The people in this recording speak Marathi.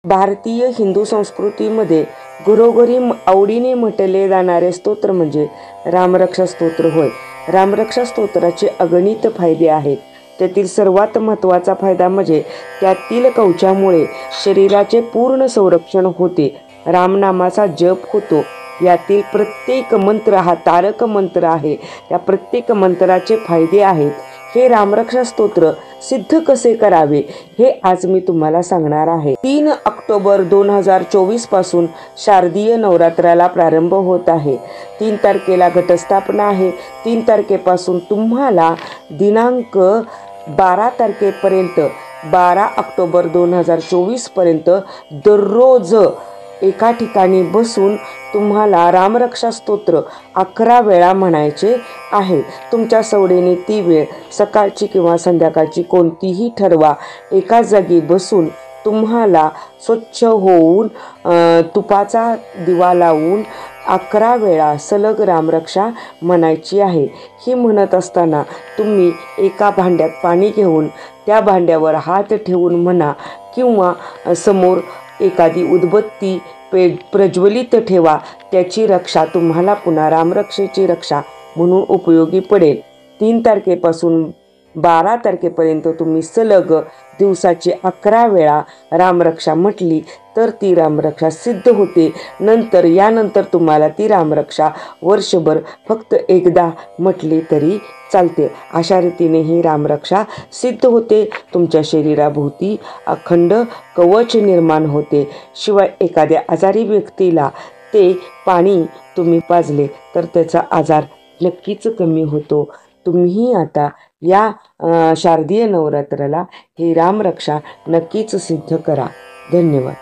भारतीय हिंदू संस्कृतीमध्ये घरोघरी आवडीने म्हटले जाणारे स्तोत्र म्हणजे रामरक्षा स्तोत्र होय. रामरक्षा स्तोत्राचे अगणित फायदे आहेत. त्यातील सर्वात महत्त्वाचा फायदा म्हणजे त्यातील कवचामुळे शरीराचे पूर्ण संरक्षण होते. रामनामाचा जप होतो. यातील प्रत्येक मंत्र हा तारक मंत्र आहे. त्या प्रत्येक मंत्राचे फायदे आहेत. हे रामरक्षा स्तोत्र सिद्ध कसे करावे हे आज मी तुम्हाला सांगणार आहे. 3 ऑक्टोबर 2024 पासून शारदीय नवरात्राला प्रारंभ होत आहे. 3 तारखेला घटस्थापना आहे. 3 तारखेपासून तुम्हाला दिनांक 12 तारखेपर्यंत 12 ऑक्टोबर 2024 पर्यंत दररोज एका ठिकाणी बसून तुम्हाला रामरक्षा स्तोत्र 11 वेळा म्हणायचे आहे. तुमच्या सवडीने ती वेळ सकाळची किंवा संध्याकाळची कोणतीही ठरवा. एका जागी बसून तुम्हाला स्वच्छ होऊन तुपाचा दिवा लावून 11 वेळा सलग रामरक्षा म्हणायची आहे. ही म्हणत असताना तुम्ही एका भांड्यात पाणी घेऊन त्या भांड्यावर हात ठेवून म्हणा किंवा समोर एखादी उदबत्ती प्रज्वलित ठेवा. त्याची रक्षा तुम्हाला पुन्हा रामरक्षेची रक्षा म्हणून उपयोगी पडेल. 3 तारखेपासून 12 तारखेपर्यंत तुम्ही सलग दिवसाची 11 वेळा रामरक्षा म्हटली तर ती रामरक्षा सिद्ध होते. यानंतर तुम्हाला ती रामरक्षा वर्षभर फक्त एकदा म्हटली तरी चालते. अशा रीतीने ही रामरक्षा सिद्ध होते. तुमच्या शरीराभोवती अखंड कवच निर्माण होते. शिवाय एखाद्या आजारी व्यक्तीला ते पाणी तुम्ही पाजले तर त्याचा आजार नक्कीच कमी होतो. तुम्ही आता या शारदीय नवरात्राला ही रामरक्षा नक्कीच सिद्ध करा. धन्यवाद.